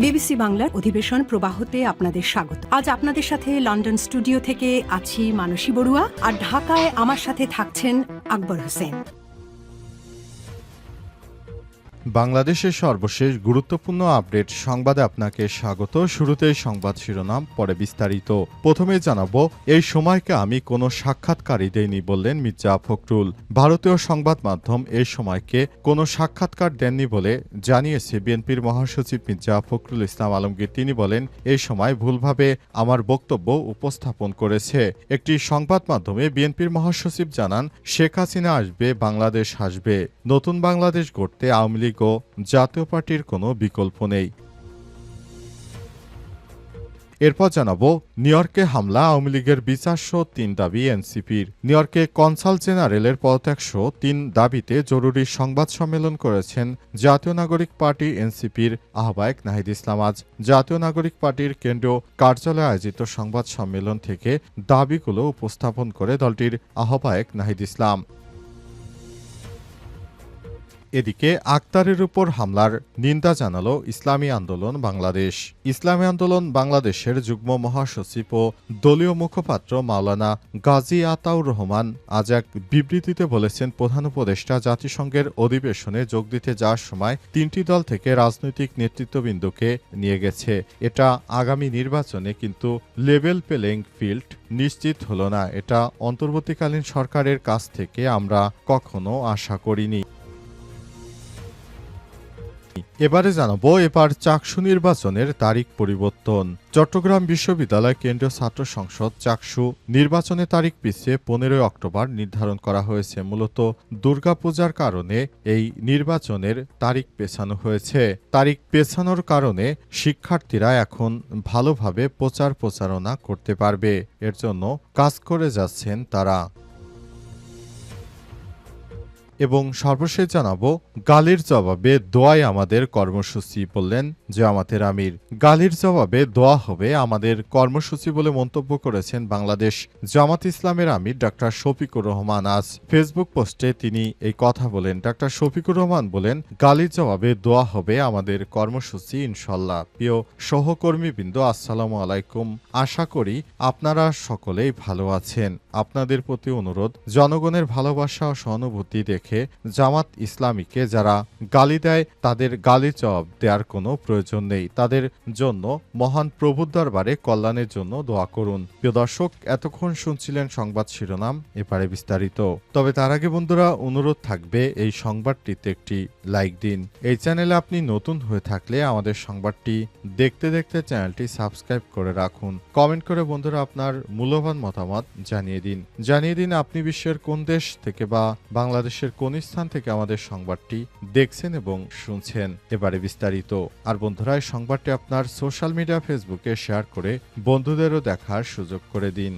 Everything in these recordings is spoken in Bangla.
বিবিসি বাংলার অধিবেশন প্রবাহতে আপনাদের স্বাগত। আজ আপনাদের সাথে লন্ডন স্টুডিও থেকে আছি মানসী বড়ুয়া, আর ঢাকায় আমার সাথে থাকছেন আকবর হোসেন। বাংলাদেশের সর্বশেষ গুরুত্বপূর্ণ আপডেট সংবাদে আপনাকে স্বাগত। শুরুতেই সংবাদ শিরোনাম, পরে বিস্তারিত। প্রথমে জানাবো, এই সময়কে আমি কোনো সাক্ষাৎকারই দেইনি বললেন মির্জা ফখরুল। ভারতীয় সংবাদ মাধ্যম এই সময়কে কোনো সাক্ষাৎকার দেননি বলে জানিয়েছে বিএনপির মহাসচিব মির্জা ফখরুল ইসলাম আলমগীর। তিনি বলেন, এই সময় ভুলভাবে আমার বক্তব্য উপস্থাপন করেছে। একটি সংবাদ মাধ্যমে বিএনপির মহাসচিব জানান, শেখ হাসিনা আসবে, বাংলাদেশ হাসবে। নতুন বাংলাদেশ গড়তে আওয়ামী লীগ ও জাতীয় পার্টির কোনো বিকল্প নেই। এরপর জানাবো, নিউইয়র্কে হামলা, আওয়ামী লীগের বিচারসহ ৩ দাবি এনসিপির। নিউইয়র্কে কনসাল জেনারেলের পদত্যাগসহ ৩ দাবিতে জরুরি সংবাদ সম্মেলন করেছেন জাতীয় নাগরিক পার্টি এনসিপির আহ্বায়ক নাহিদ ইসলাম। আজ জাতীয় নাগরিক পার্টির কেন্দ্রীয় কার্যালয়ে আয়োজিত সংবাদ সম্মেলন থেকে দাবিগুলো উপস্থাপন করে দলটির আহ্বায়ক নাহিদ ইসলাম। এদিকে আক্তারের উপর হামলার নিন্দা জানালো ইসলামী আন্দোলন বাংলাদেশ। ইসলামী আন্দোলন বাংলাদেশের যুগ্ম মহাসচিব ও দলীয় মুখপাত্র মাওলানা গাজী আতাউর রহমান আজ এক বিবৃতিতে বলেছেন, প্রধান উপদেষ্টা জাতিসংঘের অধিবেশনে যোগ দিতে যাওয়ার সময় ৩টি দল থেকে রাজনৈতিক নেতৃত্ববৃন্দকে নিয়ে গেছে। এটা আগামী নির্বাচনে কিন্তু লেভেল প্লেইং ফিল্ড নিশ্চিত হল না। এটা অন্তর্বর্তীকালীন সরকারের কাছ থেকে আমরা কখনো আশা করিনি। এবারে জানাবো, এবার চাকসু নির্বাচনের তারিখ পরিবর্তন। চট্টগ্রাম বিশ্ববিদ্যালয় কেন্দ্রীয় ছাত্র সংসদ চাকসু নির্বাচনের তারিখ পিছিয়ে 15 অক্টোবর নির্ধারণ করা হয়েছে। মূলত দুর্গাপূজার কারণে এই নির্বাচনের তারিখ পেছানো হয়েছে। তারিখ পেছানোর কারণে শিক্ষার্থীরা এখন ভালোভাবে প্রচারণা করতে পারবে। এর জন্য কাজ করে যাচ্ছেন তারা। এবং সর্বশেষ জানাবো, গালির জবাবে দোয়াই আমাদের কর্মসূচি বললেন জামাতের আমির। গালির জবাবে দোয়া হবে আমাদের কর্মসূচি বলে মন্তব্য করেছেন বাংলাদেশ জামাত ইসলামের আমির ডাক্তার শফিকুর রহমান। আজ ফেসবুক পোস্টে তিনি এই কথা বলেন। ডাক্তার শফিকুর রহমান বলেন, গালির জবাবে দোয়া হবে আমাদের কর্মসূচি ইনশাল্লাহ। প্রিয় সহকর্মীবৃন্দ, আসসালামু আলাইকুম। আশা করি আপনারা সকলেই ভালো আছেন। আপনাদের প্রতি অনুরোধ, জনগণের ভালোবাসা ও সহানুভূতি দেখে জামাত ইসলামীকে যারা গালি দেয় তাদের গালি জবাব দেওয়ার কোনো প্রয়োজন নেই। তাদের জন্য মহান প্রভুর দরবারে কল্যাণের জন্য দোয়া করুন। প্রিয় দর্শক, এতক্ষণ শুনছিলেন সংবাদ শিরোনাম, এবারে বিস্তারিত। তবে তার আগে বন্ধুরা, অনুরোধ থাকবে এই সংবাদটিতে একটি লাইক দিন। এই চ্যানেলে আপনি নতুন হয়ে থাকলে আমাদের সংবাদটি দেখতে দেখতে চ্যানেলটি সাবস্ক্রাইব করে রাখুন। কমেন্ট করে বন্ধুরা আপনার মূল্যবান মতামত জানিয়ে দিন আপনি বিশ্বের কোন দেশ থেকে বা বাংলাদেশের কোন স্থান থেকে আমাদের সংবাদটি দেখছেন এবং শুনছেন। এবারে বিস্তারিত। আর বন্ধুরা, এই সংবাদটি আপনার সোশ্যাল মিডিয়া ফেসবুকে শেয়ার করে বন্ধুদেরও দেখার সুযোগ করে দিন।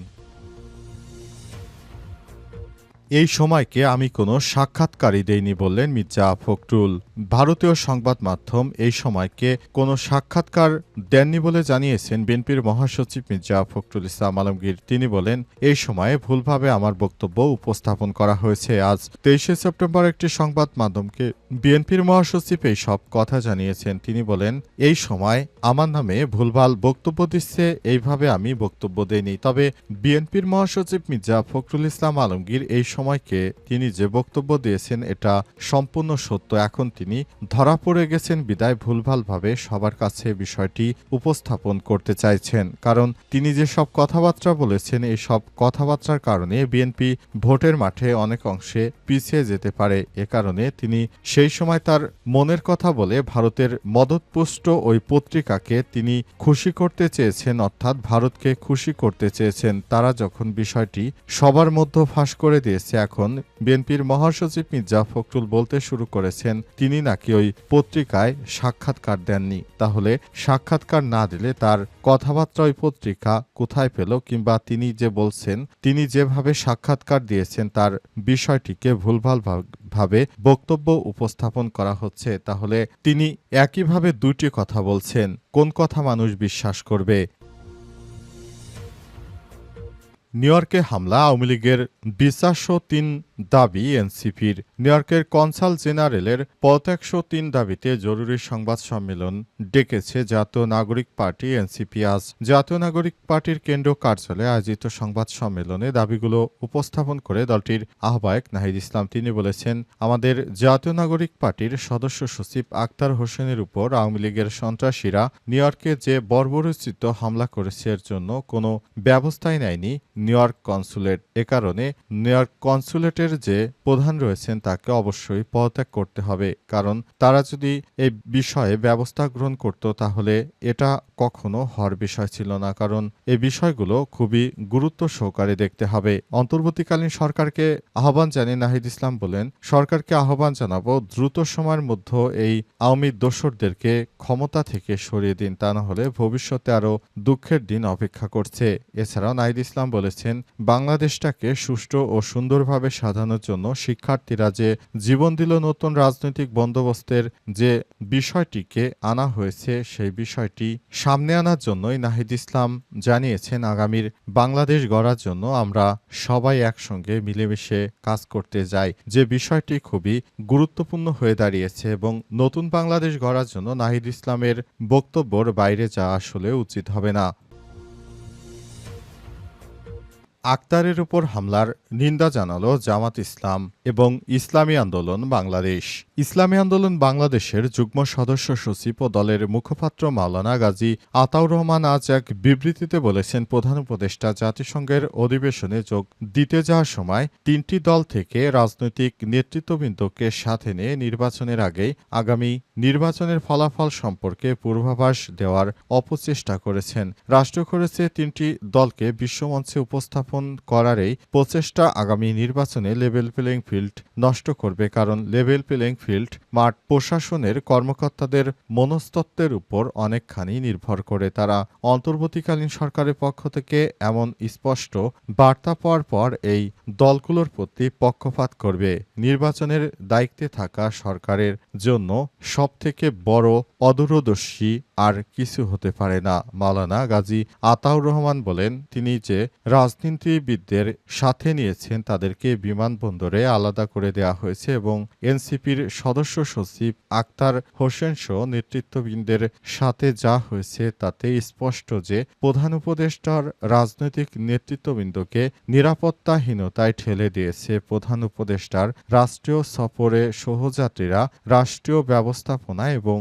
এই সময়কে আমি কোনো সাক্ষাৎকারই দেইনি বললেন মির্জা ফখরুল। ভারতীয় সংবাদ মাধ্যম এই সময়কে কোনো সাক্ষাৎকার দেননি বলে জানিয়েছেন বিএনপির মহাসচিব মির্জা ফখরুল ইসলাম আলমগীর। তিনি বলেন, এই সময়ে ভুলভাবে আমার বক্তব্য উপস্থাপন করা হয়েছে। আজ 23 সেপ্টেম্বর একটি সংবাদ মাধ্যমকে বিএনপির মহাসচিব এই সব কথা জানিয়েছেন। তিনি বলেন, এই সময় আমার নামে ভুলভাল বক্তব্য দিচ্ছে, এইভাবে আমি বক্তব্য দেইনি। তবে বিএনপির মহাসচিব মির্জা ফখরুল ইসলাম আলমগীর এই সময়কে তিনি যে বক্তব্য দিয়েছেন এটা সম্পূর্ণ সত্য। এখন তিনি ধরা পড়ে গেছেন বিদায় ভুলভালভাবে সবার কাছে বিষয়টি উপস্থাপন করতে চাইছেন। কারণ তিনি যে সব কথাবার্তা বলেছেন, এই সব কথাবার্তার কারণে বিএনপি ভোটের মাঠে অনেক অংশে পিছিয়ে যেতে পারে। এ কারণে তিনি সেই সময় তার মনের কথা বলে ভারতের মদতপুষ্ট ওই পত্রিকাকে তিনি খুশি করতে চেয়েছেন, অর্থাৎ ভারতকে খুশি করতে চেয়েছেন। তারা যখন বিষয়টি সবার মধ্যে ফাঁস করে দিয়েছে, এখন বিএনপির মহাসচিব মির্জা ফখরুল বলতে শুরু করেছেন তিনি নাকি ওই পত্রিকায় সাক্ষাৎকার দেননি। তাহলে সাক্ষাৎকার না দিলে তার কথাবার্তা ওই পত্রিকা কোথায় পেল? কিংবা তিনি যে বলছেন, তিনি যেভাবে সাক্ষাৎকার দিয়েছেন তার বিষয়টিকে ভুলভাল ভাবে বক্তব্য উপস্থাপন করা হচ্ছে, তাহলে তিনি একইভাবে দুটি কথা বলছেন। কোন কথা মানুষ বিশ্বাস করবে? নিউ ইয়র্কে হামলা, আওয়ামী লীগের বিশ্বাস ৩ দাবি এনসিপির। নিউ ইয়র্কের কনসাল জেনারেলের পদত্যাগ ৩ দাবিতে জরুরি সংবাদ সম্মেলন ডেকেছে জাতীয় নাগরিক পার্টি এনসিপি। আজ জাতীয় নাগরিক পার্টির কেন্দ্রীয় কার্যালয়ে আয়োজিত সংবাদ সম্মেলনে দাবিগুলো উপস্থাপন করে দলটির আহ্বায়ক নাহিদ ইসলাম তিনি বলেছেন, আমাদের জাতীয় নাগরিক পার্টির সদস্য সচিব আক্তার হোসেনের উপর আওয়ামী লীগের সন্ত্রাসীরা নিউ ইয়র্কে যে বর্বরোচিত হামলা করেছে এর জন্য কোনো ব্যবস্থাই নেয়নি নিউ ইয়র্ক কনসুলেট। এ কারণে নিউ ইয়র্ক কনসুলেটের যে প্রধান রয়েছেন তাকে অবশ্যই পদত্যাগ করতে হবে, কারণ তারা যদি এই বিষয়ে ব্যবস্থা গ্রহণ করত তাহলে এটা কখনো হওয়ার বিষয় ছিল না, কারণ এই বিষয়গুলো খুবই গুরুত্ব সহকারে দেখতে হবে। অন্তর্বর্তীকালীন সরকারকে আহ্বান জানিয়ে নাহিদ ইসলাম বলেন, সরকারকে আহ্বান জানাবো দ্রুত সময়ের মধ্যে এই আওয়ামী দোসরদেরকে ক্ষমতা থেকে সরিয়ে দিন, তা না হলে ভবিষ্যতে আরও দুঃখের দিন অপেক্ষা করছে। এছাড়াও নাহিদ ইসলাম বলেছেন, বাংলাদেশটাকে সুষ্ঠু ও সুন্দরভাবে সাজানোর জন্য শিক্ষার্থীরা যে জীবন দিল, নতুন রাজনৈতিক বন্দোবস্তের যে বিষয়টিকে আনা হয়েছে সেই বিষয়টি সামনে আনার জন্যই নাহিদ ইসলাম জানিয়েছেন, আগামীর বাংলাদেশ গড়ার জন্য আমরা সবাই একসঙ্গে মিলেমিশে কাজ করতে যাই, যে বিষয়টি খুবই গুরুত্বপূর্ণ হয়ে দাঁড়িয়েছে এবং নতুন বাংলাদেশ গড়ার জন্য নাহিদ ইসলামের বক্তব্যের বাইরে যাওয়া আসলে উচিত হবে না। আক্তারের উপর হামলার নিন্দা জানালো জামাত ইসলাম এবং ইসলামী আন্দোলন বাংলাদেশ। ইসলামী আন্দোলন বাংলাদেশের যুগ্ম সদস্য সচিব ও দলের মুখপাত্র মাওলানা গাজী আতাউর রহমান আজ এক বিবৃতিতে বলেছেন, প্রধান উপদেষ্টা জাতিসংঘের অধিবেশনে যোগ দিতে যাওয়ার সময় ৩টি দল থেকে রাজনৈতিক নেতৃত্ববৃন্দকে সাথে নিয়ে নির্বাচনের আগেই আগামী নির্বাচনের ফলাফল সম্পর্কে পূর্বাভাস দেওয়ার অপচেষ্টা করেছেন। রাষ্ট্র করেছে ৩টি দলকে বিশ্বমঞ্চে উপস্থাপন করার এই প্রচেষ্টা আগামী নির্বাচনে লেভেল প্লেইং ফিল্ড নষ্ট করবে, কারণ লেভেল প্লেইং ফিল্ড মাঠ প্রশাসনের কর্মকর্তাদের মনস্তত্ত্বের উপর অনেকখানি নির্ভর করে। তারা অন্তর্বর্তীকালীন সরকারের পক্ষ থেকে এমন স্পষ্ট বার্তা পাওয়ার পর এই দলগুলোর প্রতি পক্ষপাত করবে। নির্বাচনের দায়িত্বে থাকা সরকারের জন্য সবথেকে বড় অদূরদর্শী আর কিছু হতে পারে না। মাওলানা গাজী আতাউর রহমান বলেন, তিনি যে রাজনীতিবিদদের সাথে নিয়েছেন তাদেরকে বিমানবন্দরে আলাদা করে দেওয়া হয়েছে এবং এনসিপির সদস্য সচিব আক্তার হোসেন সহ নেতৃত্ববৃন্দের সাথে যা হয়েছে তাতে স্পষ্ট যে প্রধান উপদেষ্টার রাজনৈতিক নেতৃত্ববৃন্দকে নিরাপত্তাহীনতায় ঠেলে দিয়েছে। প্রধান উপদেষ্টার রাষ্ট্রীয় সফরে সহযাত্রীরা রাষ্ট্রীয় ব্যবস্থাপনা এবং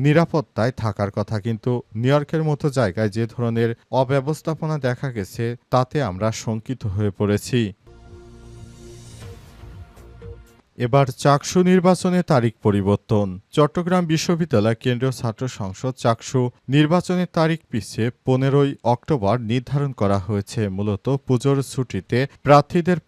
নিরাপত্তায় থাকার কথা, কিন্তু নিউ ইয়র্কের মতো জায়গায় যে ধরনের অব্যবস্থাপনা দেখা গেছে তাতে আমরা শঙ্কিত হয়ে পড়েছি। এবার চাকসু নির্বাচনের তারিখ পরিবর্তন। চট্টগ্রাম বিশ্ববিদ্যালয় কেন্দ্রীয় ছাত্র সংসদ চাকসু নির্বাচনের তারিখ পিছিয়ে 15ই অক্টোবর নির্ধারণ করা হয়েছে। মূলত পুজোর ছুটিতে প্রার্থীদের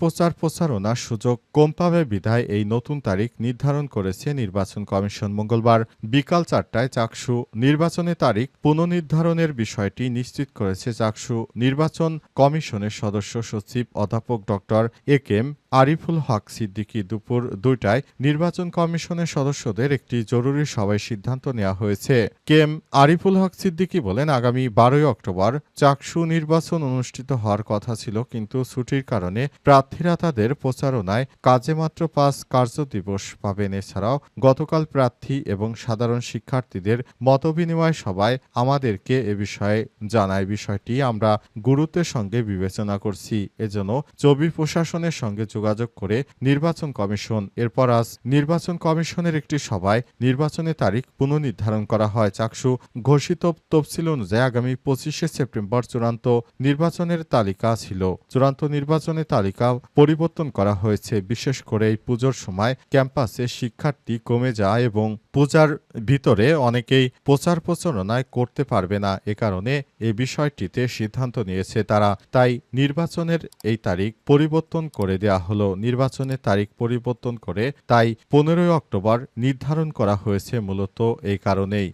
প্রচারণার সুযোগ কম পাবে বিধায় এই নতুন তারিখ নির্ধারণ করেছে নির্বাচন কমিশন। মঙ্গলবার বিকাল 4টায় চাকসু নির্বাচনের তারিখ পুনর্নির্ধারণের বিষয়টি নিশ্চিত করেছে চাকসু নির্বাচন কমিশনের সদস্য সচিব অধ্যাপক ড.এ.কে.এম. আরিফুল হক সিদ্দিকী। দুপুর 2টায় নির্বাচন কমিশনের সদস্যদের একটি জরুরি সভায় সিদ্ধান্ত নেওয়া হয়েছে। কে.এম. আরিফুল হক সিদ্দিকী বলেন, আগামী 12ই অক্টোবর চাকসু নির্বাচন অনুষ্ঠিত হওয়ার কথা ছিল, কিন্তু ছুটির কারণে প্রার্থীরা তাদের প্রচারণায় কাজে মাত্র 5 কার্যদিবস পাবেন। এছাড়াও গতকাল প্রার্থী এবং সাধারণ শিক্ষার্থীদের মতবিনিময় সভায় আমাদেরকে এ বিষয়ে জানায়। বিষয়টি আমরা গুরুত্বের সঙ্গে বিবেচনা করছি, এজন্য চবি প্রশাসনের সঙ্গে যোগাযোগ করে নির্বাচন কমিশন। এরপর আজ নির্বাচন কমিশনের একটি সভায় নির্বাচনের তারিখ পুনর্নির্ধারণ করা হয়। চাকসু ঘোষিত তফসিল অনুযায়ী আগামী 25শে সেপ্টেম্বর চূড়ান্ত নির্বাচনের তালিকা ছিল। চূড়ান্ত নির্বাচনের তালিকা পরিবর্তন করা হয়েছে। বিশেষ করে এই পুজোর সময় ক্যাম্পাসে শিক্ষার্থী কমে যায় এবং পূজার ভিতরে অনেকেই প্রচারণায় করতে পারবে না। এ কারণে এই বিষয়টিতে সিদ্ধান্ত নিয়েছে তারা, তাই নির্বাচনের এই তারিখ পরিবর্তন করে দেয়া হলো। নির্বাচনের তারিখ পরিবর্তন করে তাই 15ই অক্টোবর নির্ধারণ করা হয়েছে মূলত এই কারণেই।